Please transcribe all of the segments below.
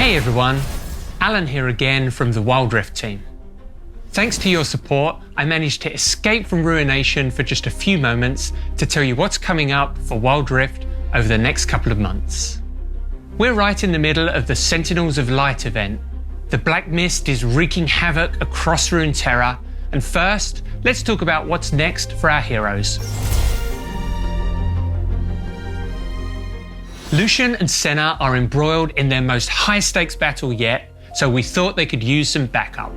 Hey everyone, Alan here again from the Wild Rift team. Thanks to your support, I managed to escape from Ruination for just a few moments to tell you what's coming up for Wild Rift over the next couple of months. We're right in the middle of the Sentinels of Light event. The Black Mist is wreaking havoc across Runeterra, and first, let's talk about what's next for our heroes. Lucian and Senna are embroiled in their most high-stakes battle yet, so we thought they could use some backup.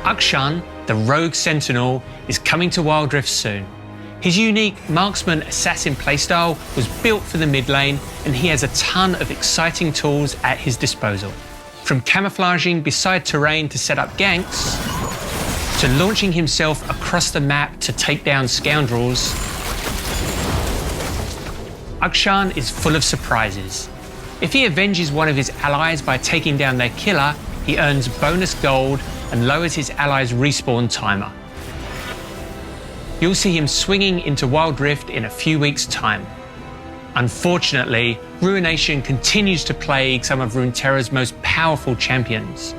Akshan, the rogue sentinel, is coming to Wild Rift soon. His unique marksman assassin playstyle was built for the mid lane, and he has a ton of exciting tools at his disposal. From camouflaging beside terrain to set up ganks, to launching himself across the map to take down scoundrels, Akshan is full of surprises. If he avenges one of his allies by taking down their killer, he earns bonus gold and lowers his allies' respawn timer. You'll see him swinging into Wild Rift in a few weeks' time. Unfortunately, Ruination continues to plague some of Runeterra's most powerful champions.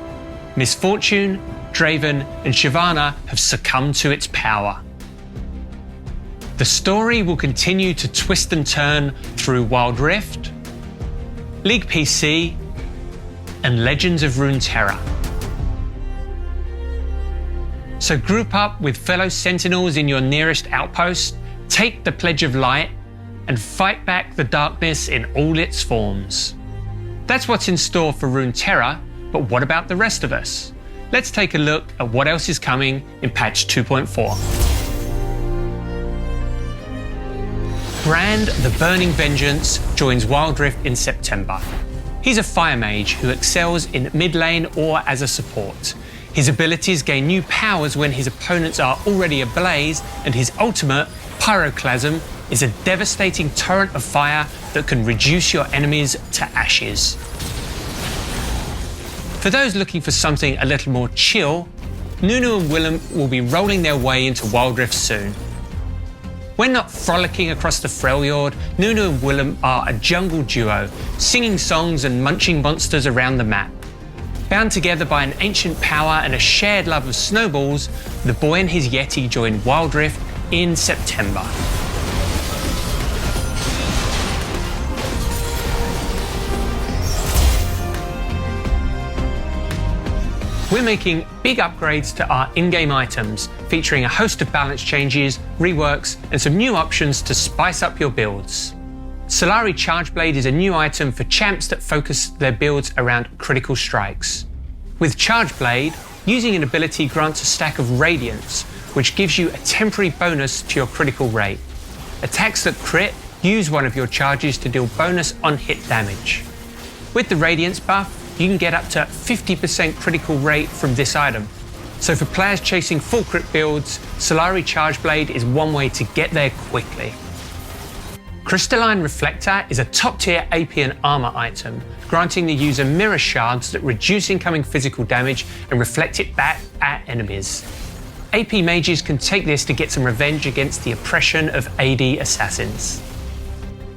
Misfortune, Draven, and Shyvana have succumbed to its power. The story will continue to twist and turn through Wild Rift, League PC, and Legends of Runeterra. So group up with fellow sentinels in your nearest outpost, take the Pledge of Light, and fight back the darkness in all its forms. That's what's in store for Runeterra, but what about the rest of us? Let's take a look at what else is coming in patch 2.4. Brand the Burning Vengeance joins Wild Rift in September. He's a fire mage who excels in mid lane or as a support. His abilities gain new powers when his opponents are already ablaze, and his ultimate, Pyroclasm, is a devastating torrent of fire that can reduce your enemies to ashes. For those looking for something a little more chill, Nunu and Willem will be rolling their way into Wild Rift soon. When not frolicking across the Freljord, Nunu and Willem are a jungle duo, singing songs and munching monsters around the map. Bound together by an ancient power and a shared love of snowballs, the boy and his Yeti join Wild Rift in September. We're making big upgrades to our in-game items, featuring a host of balance changes, reworks, and some new options to spice up your builds. Solari Chargeblade is a new item for champs that focus their builds around critical strikes. With Chargeblade, using an ability grants a stack of Radiance, which gives you a temporary bonus to your critical rate. Attacks that crit use one of your charges to deal bonus on-hit damage. With the Radiance buff, you can get up to 50% critical rate from this item. So for players chasing full crit builds, Solari Chargeblade is one way to get there quickly. Crystalline Reflector is a top-tier AP and armor item, granting the user mirror shards that reduce incoming physical damage and reflect it back at enemies. AP mages can take this to get some revenge against the oppression of AD assassins.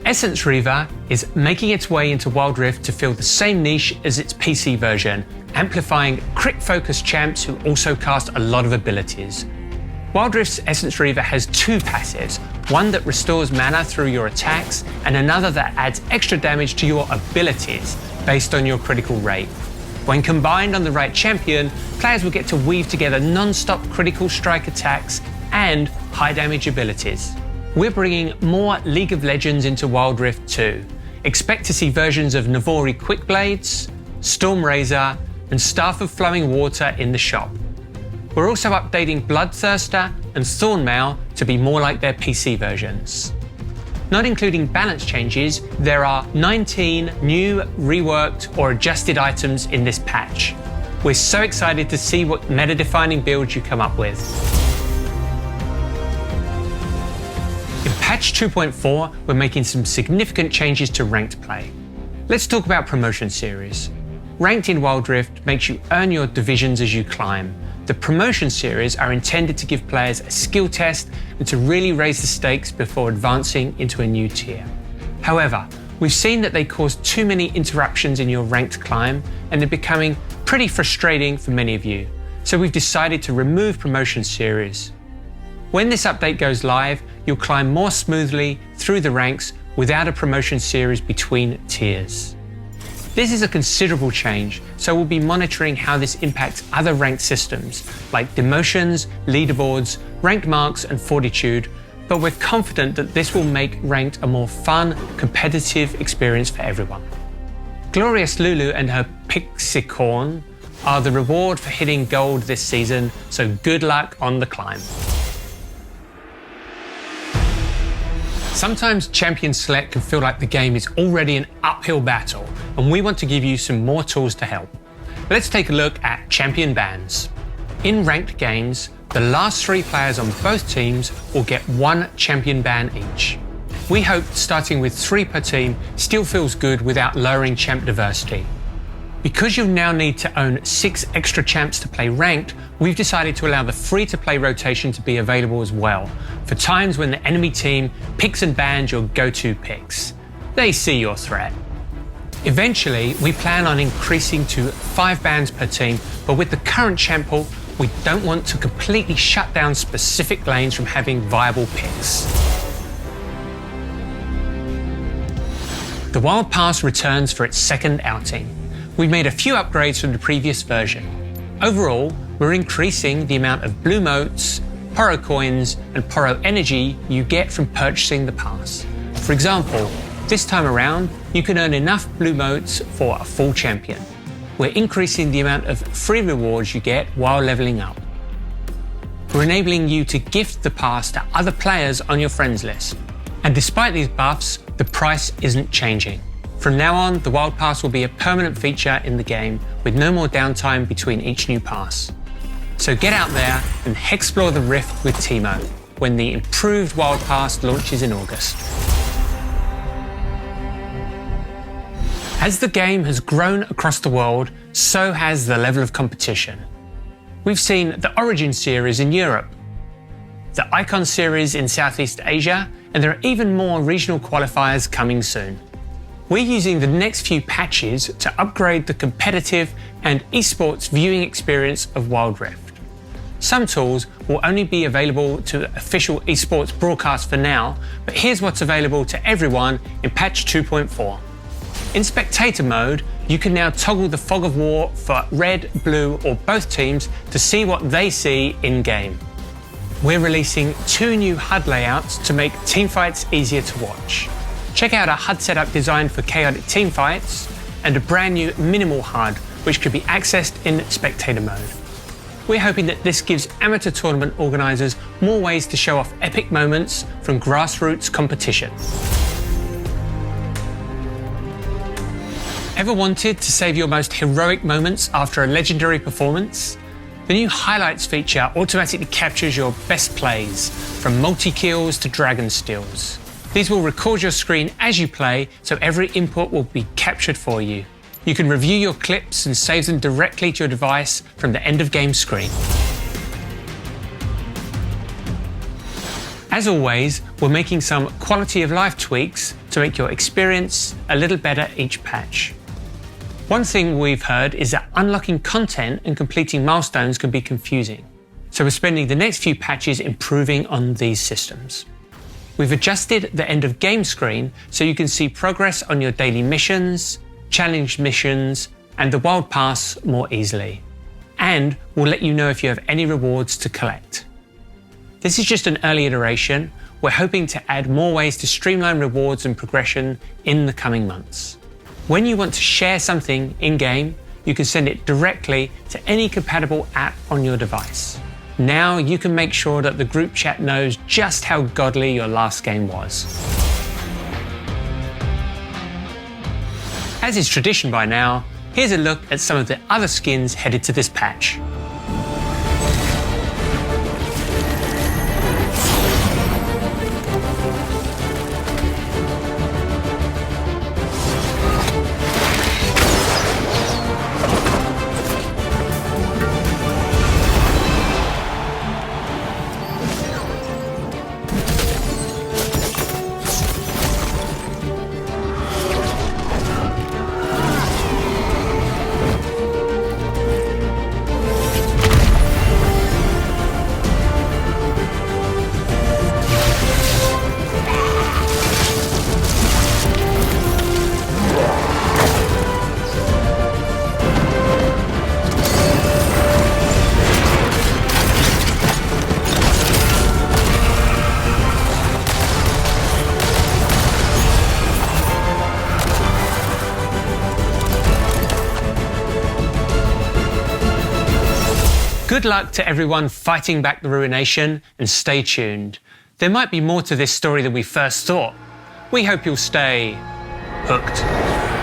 Essence Reaver is making its way into Wild Rift to fill the same niche as its PC version, amplifying crit-focused champs who also cast a lot of abilities. Wild Rift's Essence Reaver has two passives, one that restores mana through your attacks, and another that adds extra damage to your abilities based on your critical rate. When combined on the right champion, players will get to weave together non-stop critical strike attacks and high damage abilities. We're bringing more League of Legends into Wild Rift too. Expect to see versions of Navori Quickblades, Storm Razor, and Staff of Flowing Water in the shop. We're also updating Bloodthirster and Thornmail to be more like their PC versions. Not including balance changes, there are 19 new, reworked, or adjusted items in this patch. We're so excited to see what meta-defining builds you come up with. In patch 2.4, we're making some significant changes to ranked play. Let's talk about promotion series. Ranked in Wild Rift makes you earn your divisions as you climb. The promotion series are intended to give players a skill test and to really raise the stakes before advancing into a new tier. However, we've seen that they cause too many interruptions in your ranked climb, and they're becoming pretty frustrating for many of you. So we've decided to remove promotion series. When this update goes live, you'll climb more smoothly through the ranks without a promotion series between tiers. This is a considerable change, so we'll be monitoring how this impacts other ranked systems like demotions, leaderboards, rank marks, and fortitude, but we're confident that this will make ranked a more fun, competitive experience for everyone. Glorious Lulu and her Pixicorn are the reward for hitting gold this season, so good luck on the climb. Sometimes Champion Select can feel like the game is already an uphill battle, and we want to give you some more tools to help. Let's take a look at Champion Bans. In ranked games, the last 3 players on both teams will get 1 champion ban each. We hope starting with 3 per team still feels good without lowering champ diversity. Because you'll now need to own 6 extra champs to play ranked, we've decided to allow the free-to-play rotation to be available as well, for times when the enemy team picks and bans your go-to picks. They see your threat. Eventually, we plan on increasing to 5 bans per team, but with the current champ pool, we don't want to completely shut down specific lanes from having viable picks. The Wild Pass returns for its 2nd outing. We've made a few upgrades from the previous version. Overall, we're increasing the amount of blue motes, Poro coins, and Poro energy you get from purchasing the pass. For example, this time around, you can earn enough blue motes for a full champion. We're increasing the amount of free rewards you get while leveling up. We're enabling you to gift the pass to other players on your friends list. And despite these buffs, the price isn't changing. From now on, the Wild Pass will be a permanent feature in the game, with no more downtime between each new pass. So get out there and explore the Rift with Teemo, when the improved Wild Pass launches in August. As the game has grown across the world, so has the level of competition. We've seen the Origin series in Europe, the Icon series in Southeast Asia, and there are even more regional qualifiers coming soon. We're using the next few patches to upgrade the competitive and esports viewing experience of Wild Rift. Some tools will only be available to official esports broadcasts for now, but here's what's available to everyone in patch 2.4. In spectator mode, you can now toggle the fog of war for red, blue, or both teams to see what they see in-game. We're releasing 2 new HUD layouts to make teamfights easier to watch. Check out our HUD setup designed for chaotic teamfights, and a brand new minimal HUD, which could be accessed in spectator mode. We're hoping that this gives amateur tournament organisers more ways to show off epic moments from grassroots competition. Ever wanted to save your most heroic moments after a legendary performance? The new Highlights feature automatically captures your best plays, from multi-kills to dragon steals. These will record your screen as you play, so every input will be captured for you. You can review your clips and save them directly to your device from the end of game screen. As always, we're making some quality of life tweaks to make your experience a little better each patch. One thing we've heard is that unlocking content and completing milestones can be confusing, so we're spending the next few patches improving on these systems. We've adjusted the end of game screen so you can see progress on your daily missions, challenge missions, and the Wild Pass more easily. And we'll let you know if you have any rewards to collect. This is just an early iteration. We're hoping to add more ways to streamline rewards and progression in the coming months. When you want to share something in-game, you can send it directly to any compatible app on your device. Now you can make sure that the group chat knows just how godly your last game was. As is tradition by now, here's a look at some of the other skins headed to this patch. Good luck to everyone fighting back the ruination, and stay tuned. There might be more to this story than we first thought. We hope you'll stay hooked.